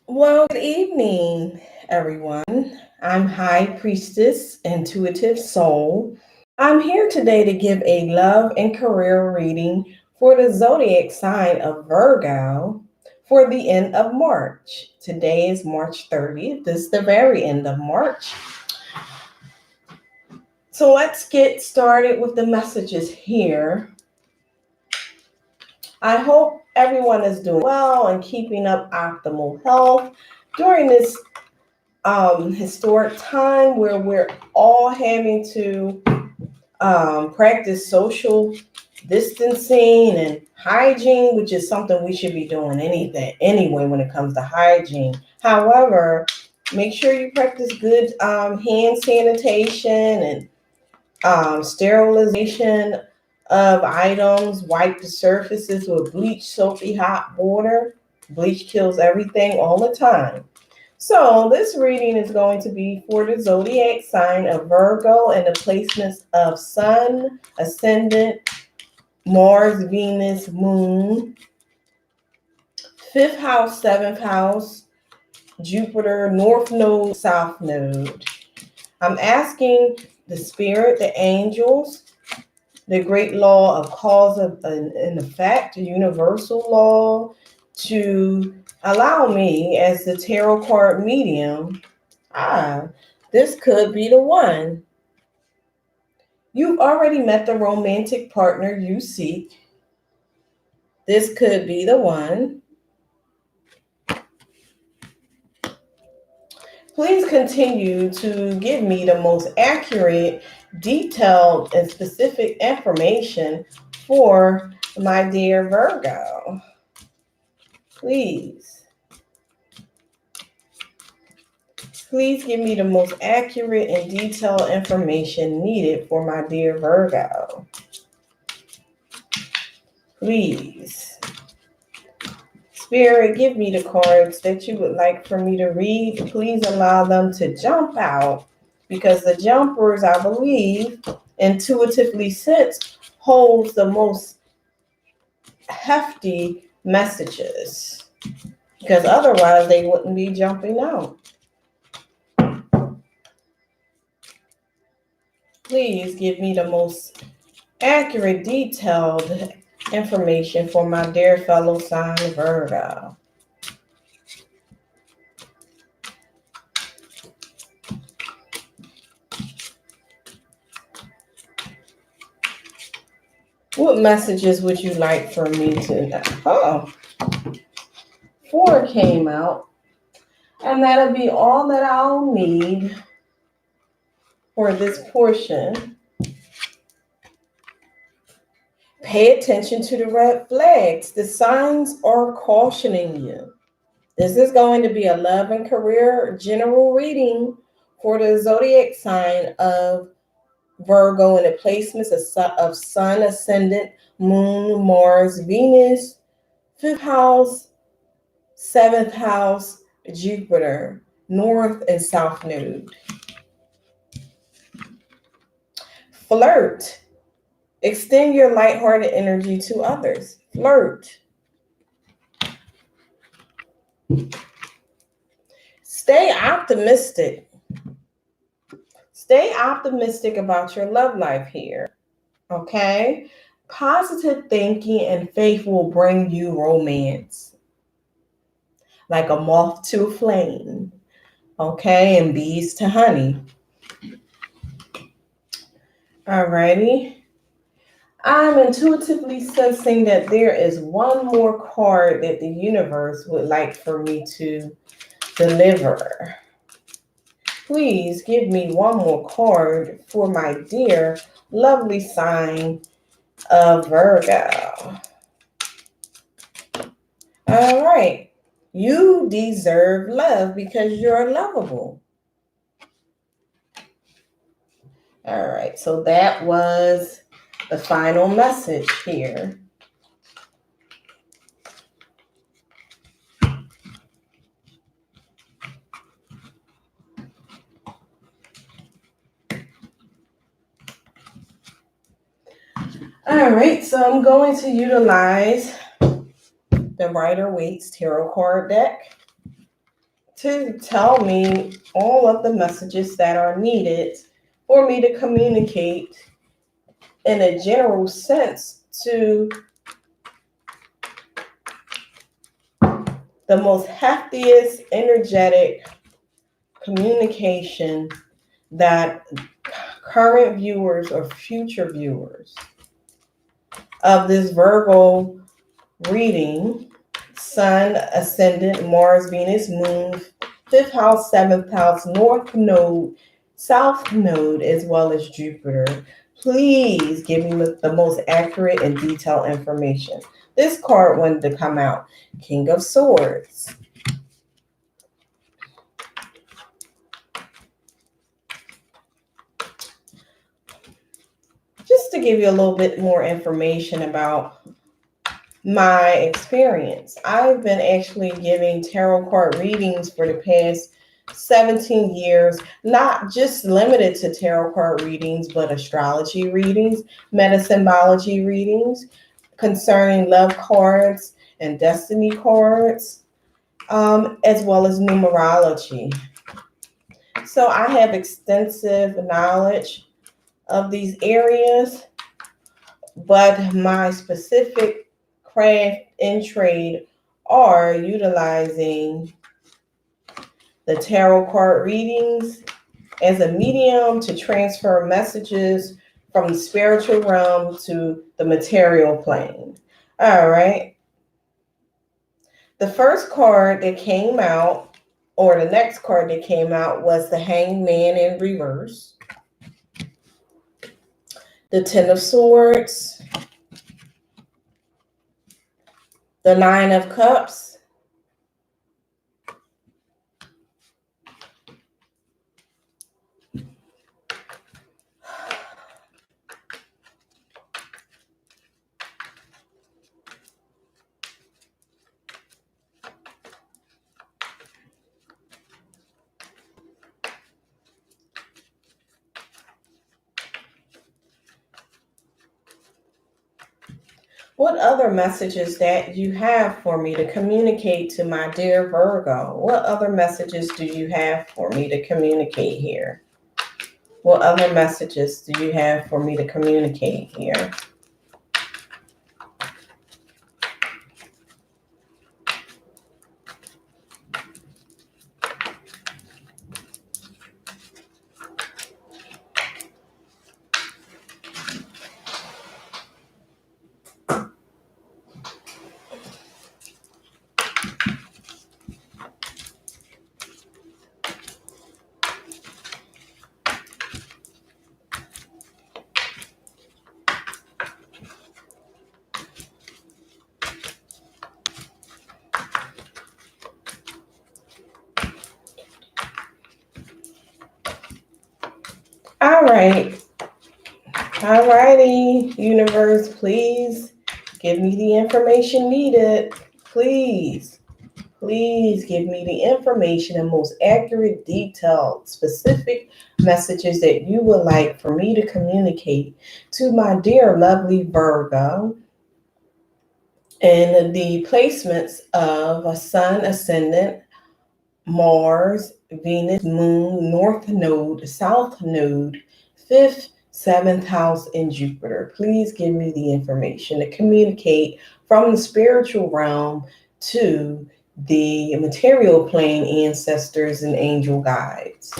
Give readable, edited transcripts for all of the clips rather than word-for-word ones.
Well, good evening, everyone. I'm High Priestess Intuitive Soul. I'm here today to give a love and career reading for the zodiac sign of Virgo for the end of March. Today is March 30th. This is the very end of March. So let's get started with the messages here. I hope everyone is doing well and keeping up optimal health during this historic time where we're all having to practice social distancing and hygiene, which is something we should be doing anything anyway when it comes to hygiene. However, make sure you practice good hand sanitation and sterilization of items. Wipe the surfaces with bleach, soapy hot water. Bleach kills everything all the time. So this reading is going to be for the zodiac sign of Virgo and the placements of Sun, Ascendant, Mars, Venus, Moon, fifth house, seventh house, Jupiter, North Node, South Node. I'm asking the spirit, the angels, the great law of cause and effect, the universal law, to allow me as the tarot card medium. This could be the one. You've already met the romantic partner you seek. This could be the one. Please continue to give me the most accurate, detailed, and specific information for my dear Virgo. Please. Please give me the most accurate and detailed information needed for my dear Virgo. Please. Spirit, give me the cards that you would like for me to read. Please allow them to jump out because the jumpers, I believe, intuitively sense holds the most hefty messages because otherwise they wouldn't be jumping out. Please give me the most accurate, detailed information for my dear fellow sign Virgo. What messages would you like for me to? Oh, four came out, and that'll be all that I'll need for this portion. Pay attention to the red flags. The signs are cautioning you. This is going to be a love and career general reading for the zodiac sign of Virgo and the placements of Sun, Ascendant, Moon, Mars, Venus, fifth house, seventh house, Jupiter, North and South Node. Flirt. Extend your lighthearted energy to others. Flirt. Stay optimistic. Stay optimistic about your love life here. Okay? Positive thinking and faith will bring you romance. Like a moth to a flame. Okay? And bees to honey. Alrighty. I'm intuitively sensing that there is one more card that the universe would like for me to deliver. Please give me one more card for my dear, lovely sign of Virgo. All right. You deserve love because you're lovable. All right. So that was the final message here. All right. So I'm going to utilize the Rider Waite Tarot card deck. to tell me all of the messages that are needed for me to communicate in a general sense to the most heftiest energetic communication that current viewers or future viewers of this Virgo reading, Sun, Ascendant, Mars, Venus, Moon, 5th house, 7th house, North Node, South Node, as well as Jupiter. Please give me the most accurate and detailed information. This card wanted to come out, King of Swords. Just to give you a little bit more information about my experience. I've been actually giving tarot card readings for the past 17 years, not just limited to tarot card readings, but astrology readings, metasymbology readings concerning love cards and destiny cards, as well as numerology. So I have extensive knowledge of these areas, but my specific craft and trade are utilizing the tarot card readings as a medium to transfer messages from the spiritual realm to the material plane. All right. The first card that came out, or the next card that came out, was the Hanged Man in reverse, the Ten of Swords, the Nine of Cups, what other messages that you have for me to communicate to my dear Virgo? What other messages do you have for me to communicate here? What other messages do you have for me to communicate here? All right. All righty, universe, please give me the information needed. Please, please give me the information and most accurate, detailed, specific messages that you would like for me to communicate to my dear, lovely Virgo. And the placements of a Sun, Ascendant, Mars, Venus, Moon, North Node, South Node, 5th, 7th house, and Jupiter. Please give me the information to communicate from the spiritual realm to the material plane ancestors and angel guides.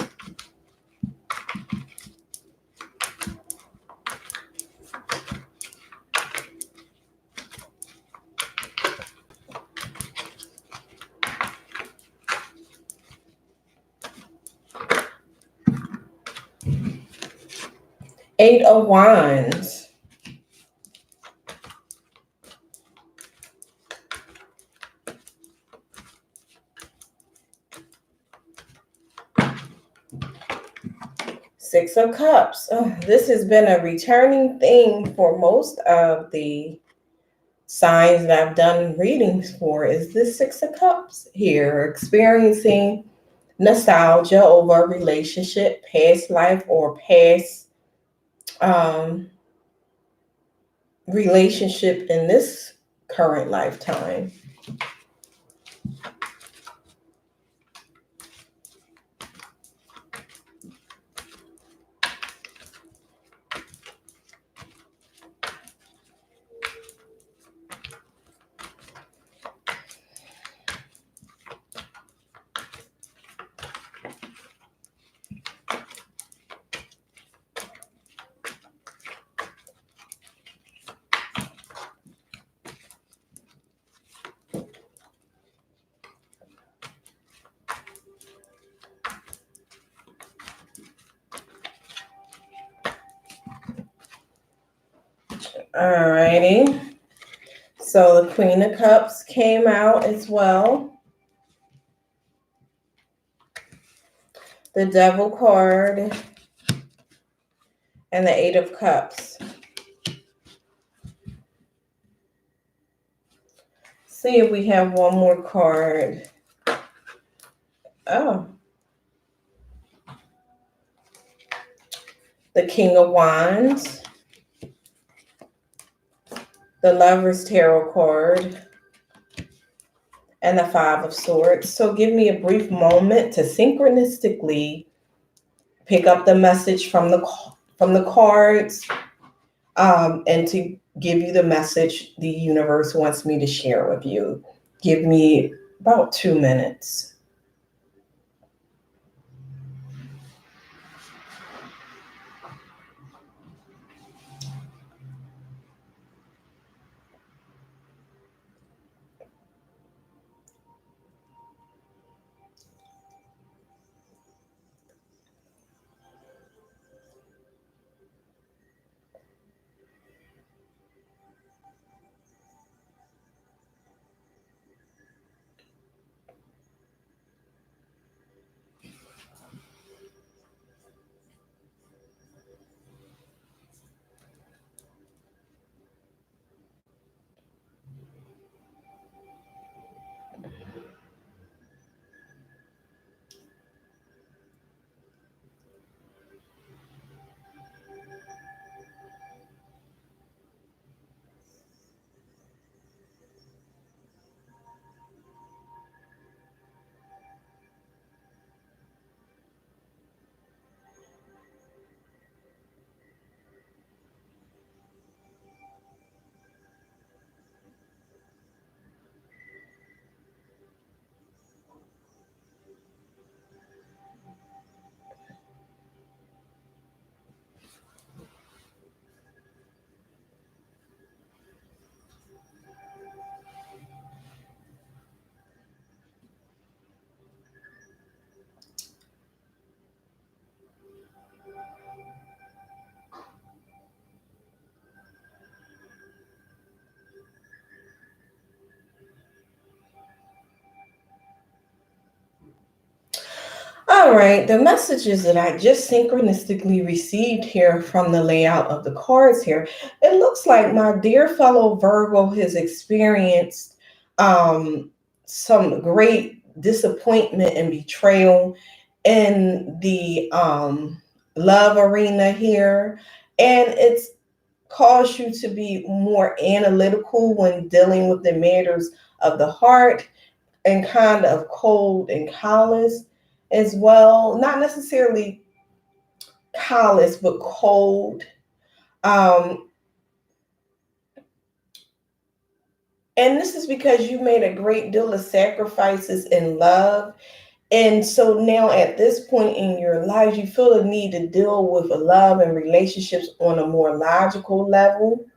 Eight of Wands. Six of Cups. Oh, this has been a returning thing for most of the signs that I've done readings for, is this Six of Cups here, experiencing nostalgia over a relationship, past life, or past relationship in this current lifetime. Alrighty. So the Queen of Cups came out as well. The Devil card and the Eight of Cups. See if we have one more card. Oh, the King of Wands, the Lover's Tarot card, and the Five of Swords. So give me a brief moment to synchronistically pick up the message from the cards, and to give you the message the universe wants me to share with you. Give me about 2 minutes. All right, the messages that I just synchronistically received here from the layout of the cards here, it looks like my dear fellow Virgo has experienced um, some great disappointment and betrayal in the love arena here. And it's caused you to be more analytical when dealing with the matters of the heart, and kind of cold and callous as well. Not necessarily callous, but cold. Um, and this is because you made a great deal of sacrifices in love. And so now at this point in your life, you feel the need to deal with love and relationships on a more logical level.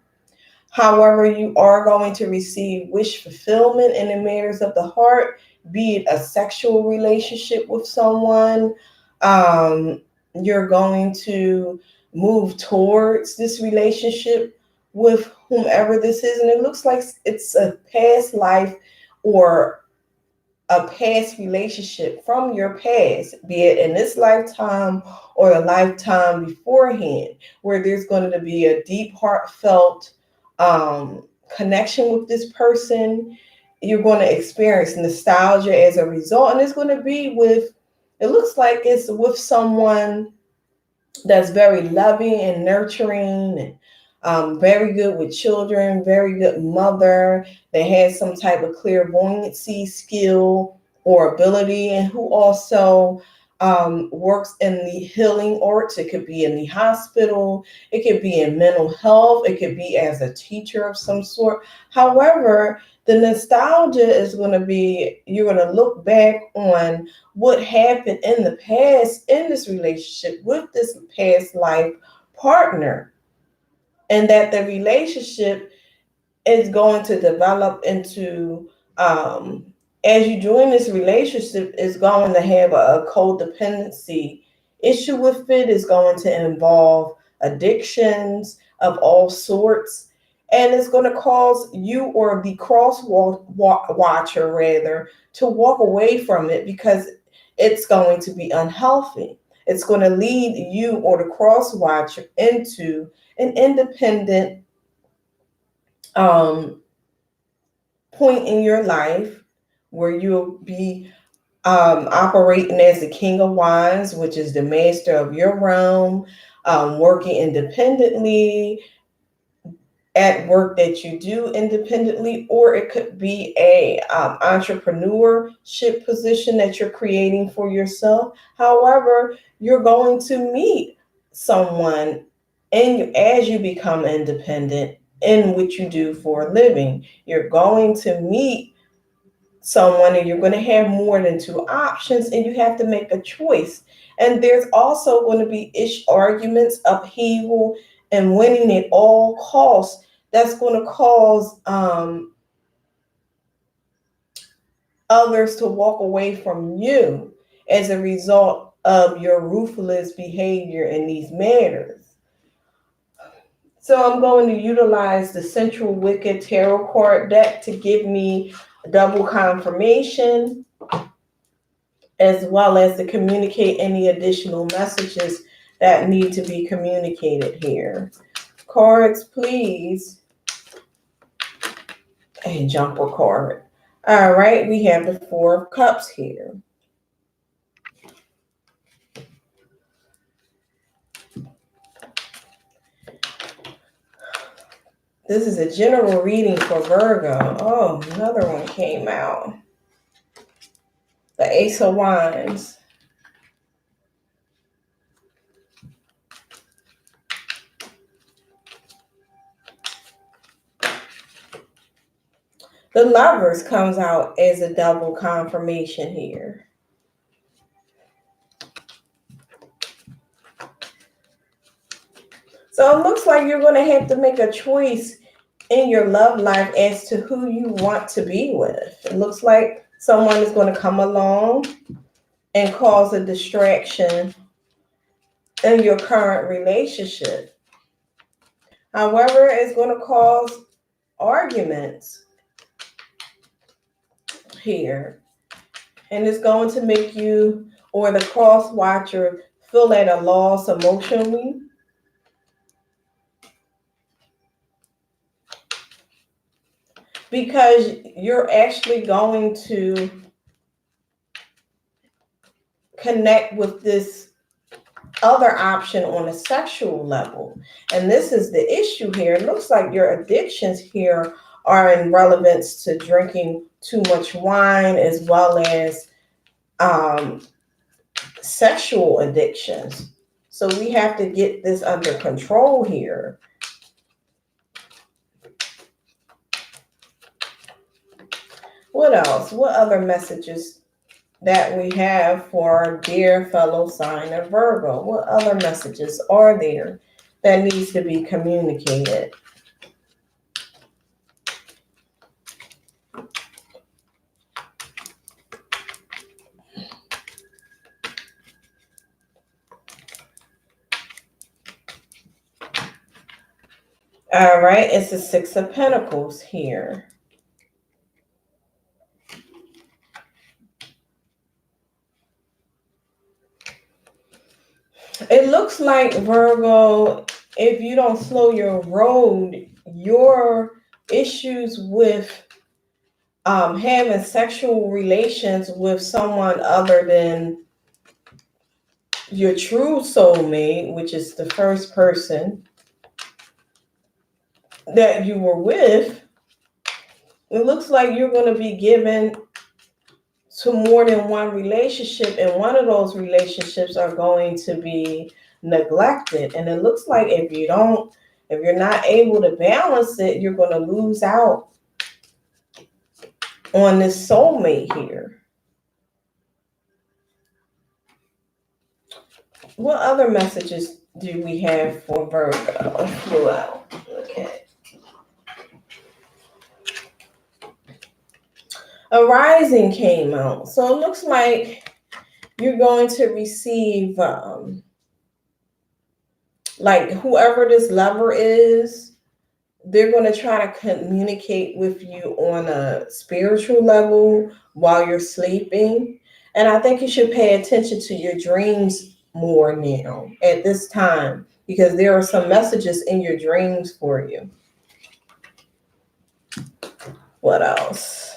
However, you are going to receive wish fulfillment in the matters of the heart, be it a sexual relationship with someone. You're going to move towards this relationship with whomever this is. And it looks like it's a past life or a past relationship from your past, be it in this lifetime or a lifetime beforehand, where there's going to be a deep, heartfelt connection with this person. You're going to experience nostalgia as a result, and it's going to be with, it looks like it's with someone that's very loving and nurturing, and very good with children, very good mother that has some type of clairvoyancy skill or ability, and who also works in the healing arts. It could be in the hospital, it could be in mental health, it could be as a teacher of some sort. However, the nostalgia is going to be, you're going to look back on what happened in the past in this relationship with this past life partner, and that the relationship is going to develop into, as you join this relationship, is going to have a codependency issue with it, is going to involve addictions of all sorts. And it's going to cause you, or the cross watcher rather, to walk away from it because it's going to be unhealthy. It's going to lead you, or the cross watcher, into an independent point in your life where you'll be operating as the King of Wands, which is the master of your realm, working independently at work that you do independently, or it could be a entrepreneurship position that you're creating for yourself. However, you're going to meet someone, and as you become independent in what you do for a living, you're going to meet someone, and you're going to have more than two options, and you have to make a choice. And there's also going to be arguments, upheaval, and winning at all costs. That's going to cause others to walk away from you as a result of your ruthless behavior in these matters. So I'm going to utilize the Central Wicked Tarot card deck to give me double confirmation, as well as to communicate any additional messages that need to be communicated here. Cards, please. A jumper card. All right, we have the Four of Cups here. This is a general reading for Virgo. Oh, another one came out. The Ace of Wands. The Lovers comes out as a double confirmation here. So it looks like you're going to have to make a choice in your love life as to who you want to be with. It looks like someone is going to come along and cause a distraction in your current relationship. However, it's going to cause arguments here. And it's going to make you, or the cross watcher, feel at a loss emotionally. Because you're actually going to connect with this other option on a sexual level. And this is the issue here. It looks like your addictions here are in relevance to drinking too much wine, as well as sexual addictions. So we have to get this under control here. What else? What other messages that we have for our dear fellow sign of Virgo? What other messages are there that needs to be communicated? All right, it's the Six of Pentacles here. It looks like, Virgo, if you don't slow your road, your issues with having sexual relations with someone other than your true soulmate, which is the first person that you were with, it looks like you're going to be given to more than one relationship, and one of those relationships are going to be neglected. And it looks like if you're not able to balance it, you're going to lose out on this soulmate here. What other messages do we have for Virgo? Well, okay. A rising came out. So it looks like you're going to receive, like, whoever this lover is, they're going to try to communicate with you on a spiritual level while you're sleeping. And I think you should pay attention to your dreams more now at this time, because there are some messages in your dreams for you. What else?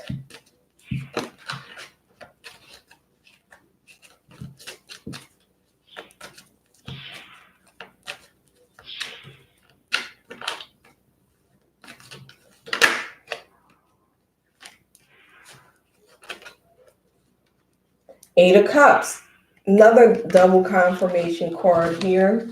Eight of Cups. Another double confirmation card here.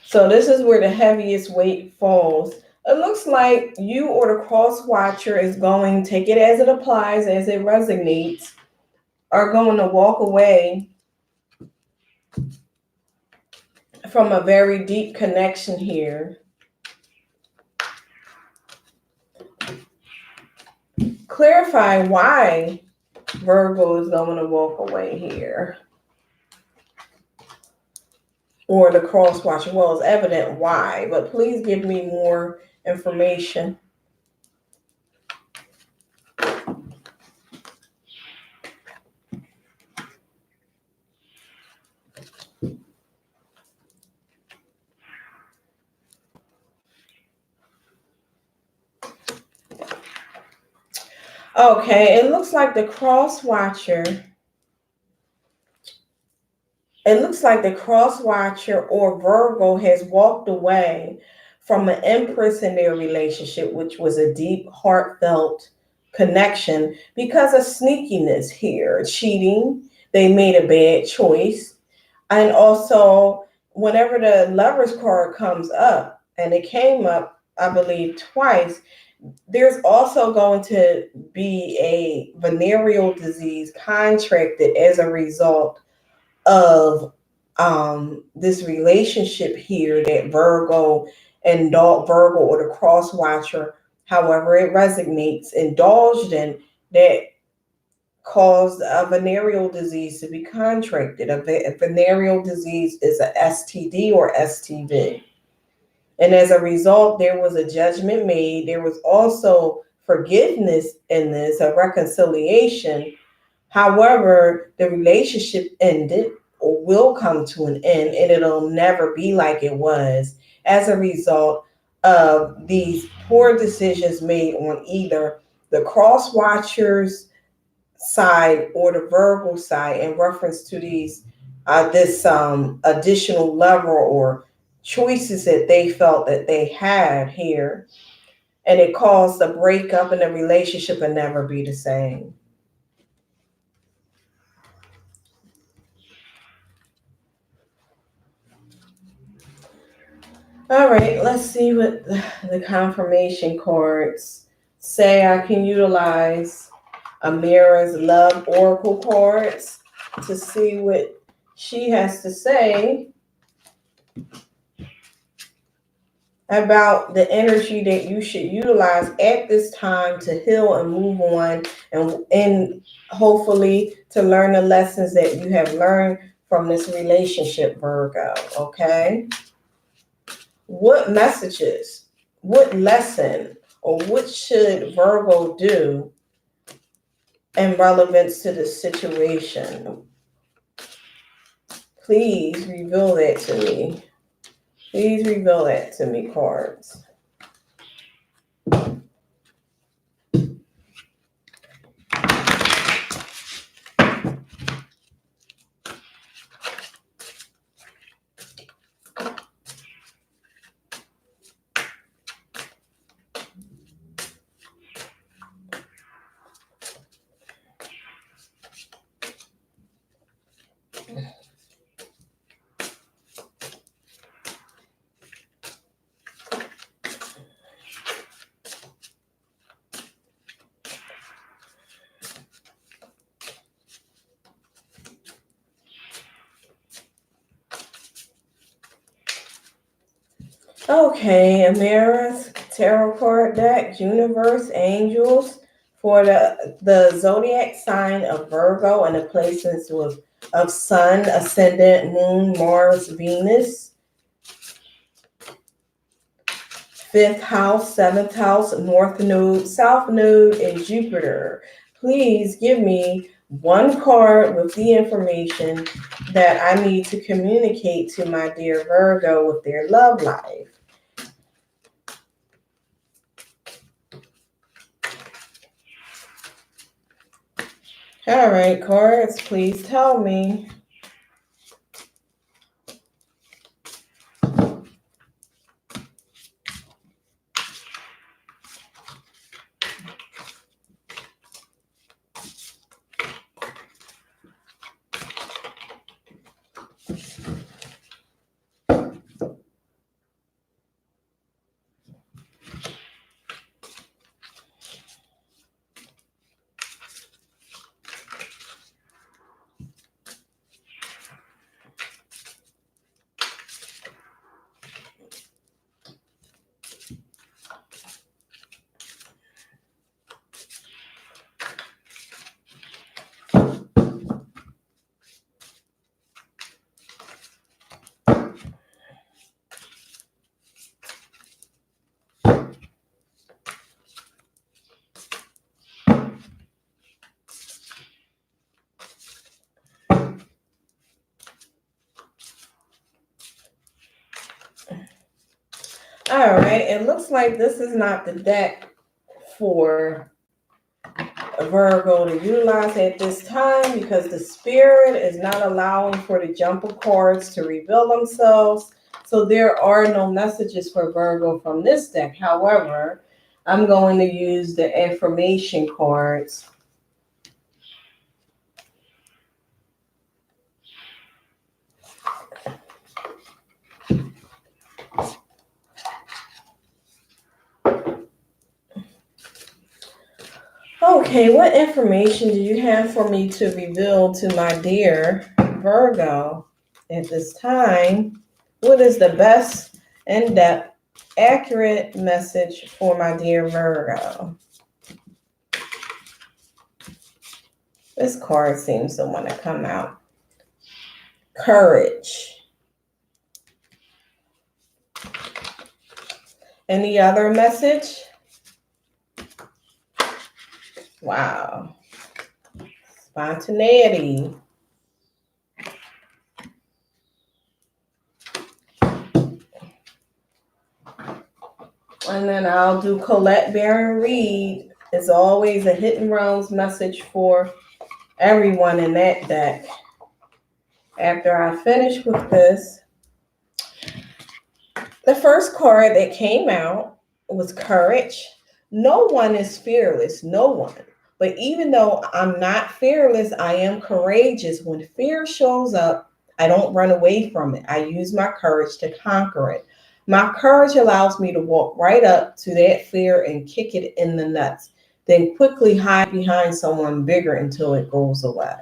So this is where the heaviest weight falls. It looks like you or the cross watcher is going, take it as it applies, as it resonates, are going to walk away from a very deep connection here. Clarify why Virgo is going to walk away here. Or the cross watcher. Well, it's evident why, but please give me more information. Okay, it looks like the cross watcher. It looks like the cross watcher or Virgo has walked away from an Empress in their relationship, which was a deep, heartfelt connection, because of sneakiness here, cheating. They made a bad choice. And also, whenever the Lovers card comes up, and it came up, I believe, twice, there's also going to be a venereal disease contracted as a result of this relationship here that Virgo and Virgo or the cross watcher, however it resonates, indulged in, that caused a venereal disease to be contracted. A venereal disease is a STD or STV. And as a result, there was a judgment made. There was also forgiveness in this, a reconciliation. However, the relationship ended or will come to an end, and it'll never be like it was as a result of these poor decisions made on either the cross watchers side or the Virgo side in reference to these this additional level or choices that they felt that they had here, and it caused a breakup in the relationship and never be the same. All right, let's see what the confirmation cards say. I can utilize Amira's love oracle cards to see what she has to say about the energy that you should utilize at this time to heal and move on, and hopefully to learn the lessons that you have learned from this relationship, Virgo. Okay. What messages, what lesson, or what should Virgo do in relevance to the situation? Please reveal that to me. Please reveal that to me, cards. Okay, Amira's tarot card deck, universe, angels, For the zodiac sign of Virgo and the placements of Sun, Ascendant, Moon, Mars, Venus, 5th house, 7th house, North Node, South Node, and Jupiter. Please give me one card with the information that I need to communicate to my dear Virgo with their love life. All right, cards, please tell me. All right, it looks like this is not the deck for Virgo to utilize at this time because the spirit is not allowing for the jumper cards to reveal themselves. So there are no messages for Virgo from this deck. However, I'm going to use the affirmation cards. Okay, what information do you have for me to reveal to my dear Virgo at this time? What is the best in-depth, accurate message for my dear Virgo? This card seems to want to come out. Courage. Any other message? Wow. Spontaneity. And then I'll do Colette Baron Reed. It's always a Hidden Realms message for everyone in that deck. After I finish with this, the first card that came out was Courage. No one is fearless, no one. But even though I'm not fearless, I am courageous. When fear shows up, I don't run away from it. I use my courage to conquer it. My courage allows me to walk right up to that fear and kick it in the nuts, then quickly hide behind someone bigger until it goes away.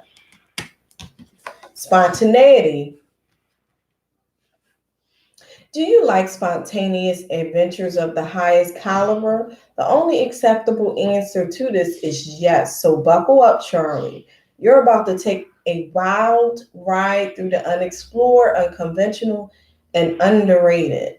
Spontaneity. Do you like spontaneous adventures of the highest caliber? The only acceptable answer to this is yes. So buckle up, Charlie. You're about to take a wild ride through the unexplored, unconventional, and underrated.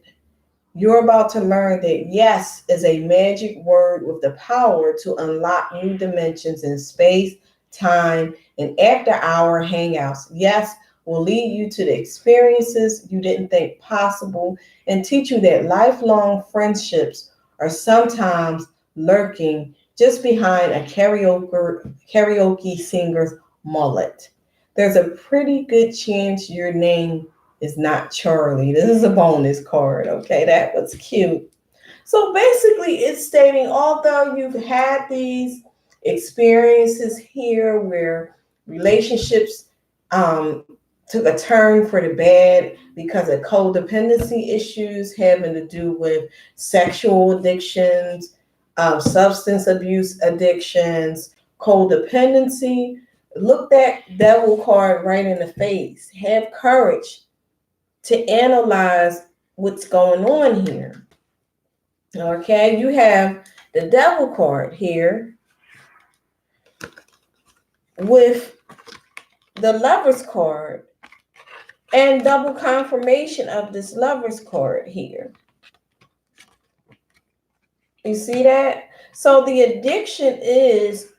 You're about to learn that yes is a magic word with the power to unlock new dimensions in space, time, and after-hour hangouts. Yes will lead you to the experiences you didn't think possible and teach you that lifelong friendships are sometimes lurking just behind a karaoke singer's mullet. There's a pretty good chance your name is not Charlie. This is a bonus card, okay? That was cute. So basically, it's stating although you've had these experiences here where relationships took a turn for the bad because of codependency issues having to do with sexual addictions, substance abuse addictions, codependency, look that devil card right in the face. Have courage to analyze what's going on here. Okay, you have the devil card here. with the Lovers card and double confirmation of this Lovers card here. You see that? So the addiction is,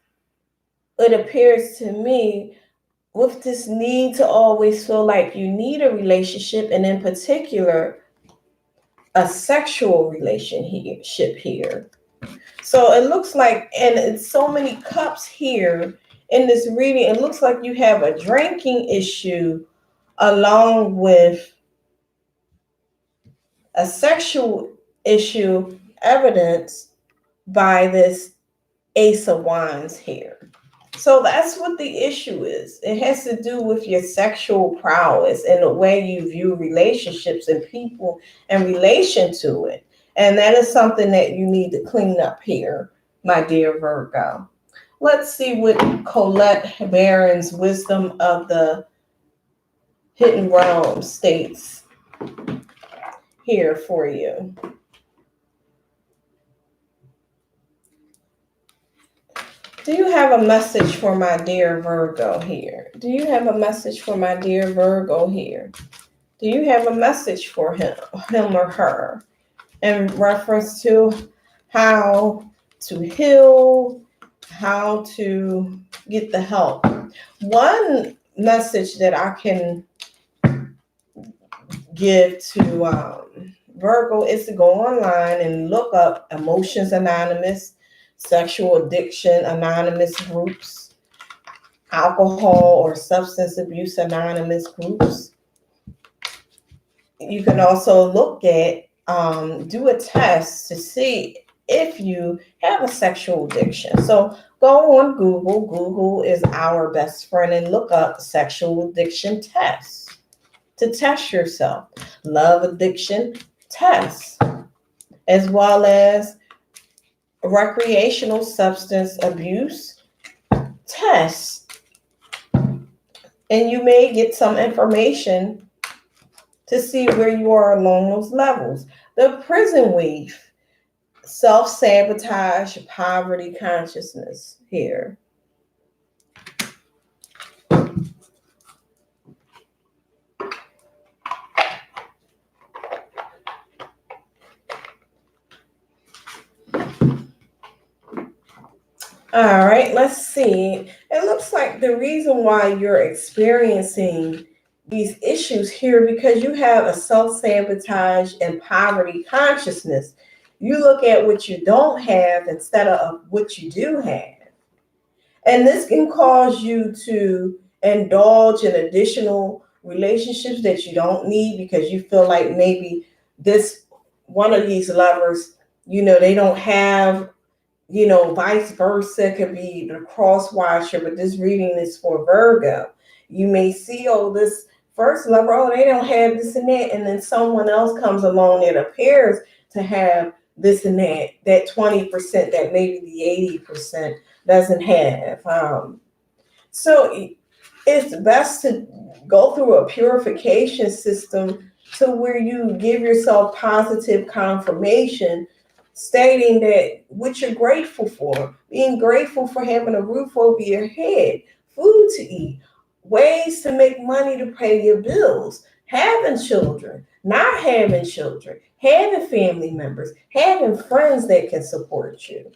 it appears to me, with this need to always feel like you need a relationship, and in particular, a sexual relationship here. So it looks like, and it's so many cups here in this reading, it looks like you have a drinking issue along with a sexual issue evidenced by this Ace of Wands here. So that's what the issue is. It has to do with your sexual prowess and the way you view relationships and people in relation to it. And that is something that you need to clean up here, my dear Virgo. Let's see what Colette Barron's Wisdom of the Hidden Realm states here for you. Do you have a message for my dear Virgo here? Do you have a message for my dear Virgo here? Do you have a message for him or her in reference to how to heal, how to get the help? One message that I can give to Virgo is to go online and look up Emotions Anonymous, Sexual Addiction Anonymous groups, Alcohol or Substance Abuse Anonymous groups. You can also look at, do a test to see if you have a sexual addiction. So go on Google. Google is our best friend, and look up sexual addiction tests to test yourself. Love addiction tests, as well as recreational substance abuse tests. And you may get some information to see where you are along those levels. The prison wave, self-sabotage, poverty consciousness here. All right, let's see. It looks like the reason why you're experiencing these issues here, because you have a self-sabotage and poverty consciousness. You look at what you don't have instead of what you do have. And this can cause you to indulge in additional relationships that you don't need, because you feel like maybe this one of these lovers, they don't have, vice versa. Could be the cross watcher, but this reading is for Virgo. You may see, oh, this first lover, oh, they don't have this and that, and then someone else comes along that appears to have this and that 20% that maybe the 80% doesn't have. So it's best to go through a purification system to where you give yourself positive confirmation, stating that what you're grateful for, being grateful for having a roof over your head, food to eat, ways to make money to pay your bills, having children, not having children, having family members, having friends that can support you,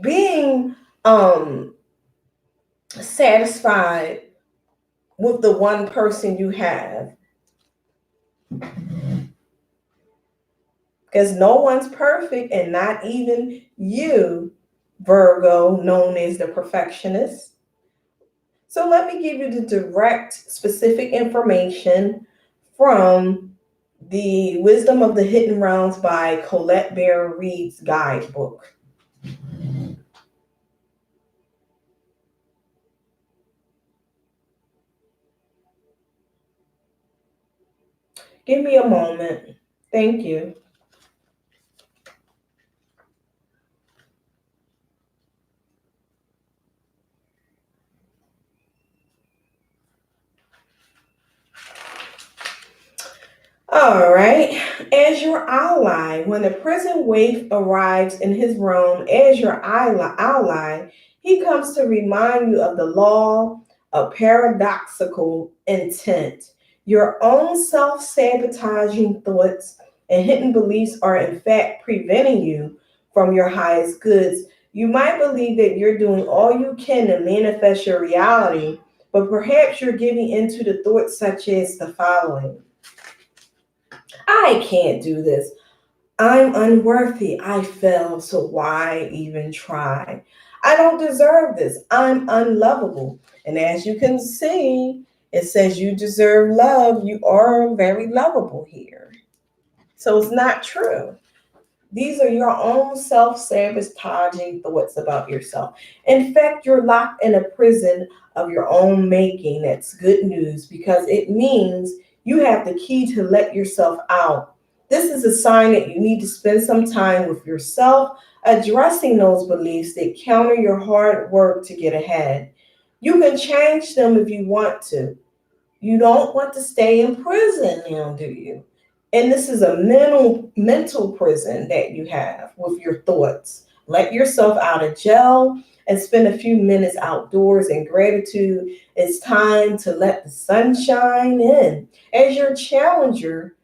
being satisfied with the one person you have. Because no one's perfect, and not even you, Virgo, known as the perfectionist. So let me give you the direct, specific information from the Wisdom of the Hidden Realms by Colette Barron Reed's guidebook. Give me a moment. Thank you. All right. As your ally, when the prison waif arrives in his realm as your ally, He comes to remind you of the law of paradoxical intent. Your own self sabotaging thoughts and hidden beliefs are, in fact, preventing you from your highest goods. You might believe that you're doing all you can to manifest your reality, but perhaps you're giving into the thoughts such as the following: I can't do this. I'm unworthy. I failed, so why even try? I don't deserve this. I'm unlovable. And as you can see, it says you deserve love. You are very lovable here. So it's not true. These are your own self sabotaging thoughts about yourself. In fact, you're locked in a prison of your own making. That's good news because it means you have the key to let yourself out. This is a sign that you need to spend some time with yourself, addressing those beliefs that counter your hard work to get ahead. You can change them if you want to. You don't want to stay in prison now, do you? And this is a mental prison that you have with your thoughts. Let yourself out of jail and spend a few minutes outdoors in gratitude. It's time to let the sun shine in. As your challenger,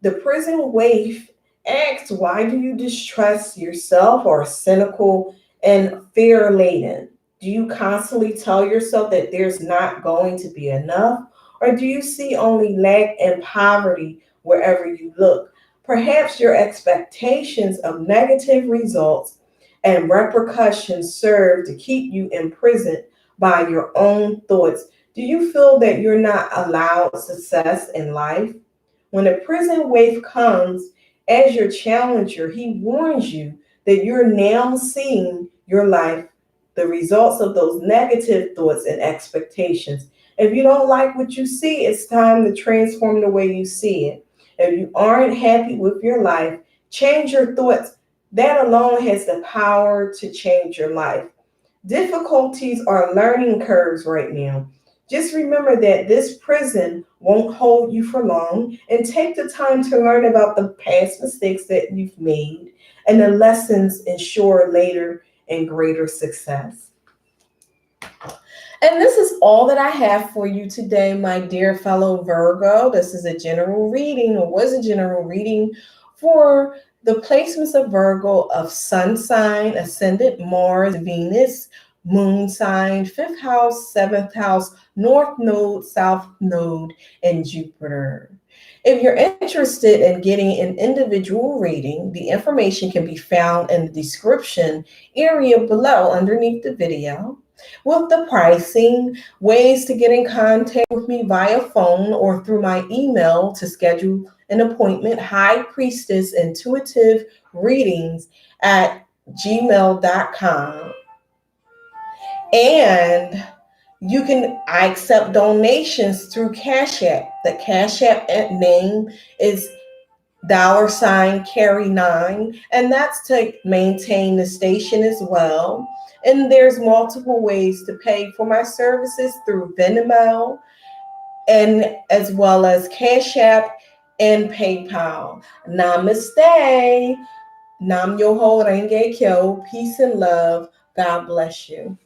the prison waif asks, why do you distrust yourself or are cynical and fear laden? Do you constantly tell yourself that there's not going to be enough? Or do you see only lack and poverty wherever you look? Perhaps your expectations of negative results and repercussions serve to keep you imprisoned by your own thoughts. Do you feel that you're not allowed success in life? When a prison wave comes as your challenger, he warns you that you're now seeing your life, the results of those negative thoughts and expectations. If you don't like what you see, it's time to transform the way you see it. If you aren't happy with your life, change your thoughts. That alone has the power to change your life. Difficulties are learning curves right now. Just remember that this prison won't hold you for long, and take the time to learn about the past mistakes that you've made and the lessons ensure later and greater success. And this is all that I have for you today, my dear fellow Virgo. This is a general reading, or was a general reading for the placements of Virgo of Sun sign, Ascendant Mars, Venus, Moon sign, fifth house, seventh house, North Node, South Node, and Jupiter. If you're interested in getting an individual reading, the information can be found in the description area below underneath the video with the pricing, ways to get in contact with me via phone or through my email to schedule an appointment, High Priestess Intuitive Readings at gmail.com. And I accept donations through Cash App. The Cash App name is $Carry9, and that's to maintain the station as well. And there's multiple ways to pay for my services through Venmo and as well as Cash App and PayPal. Namaste. Nam Yoho Renge Kyo. Peace and love. God bless you.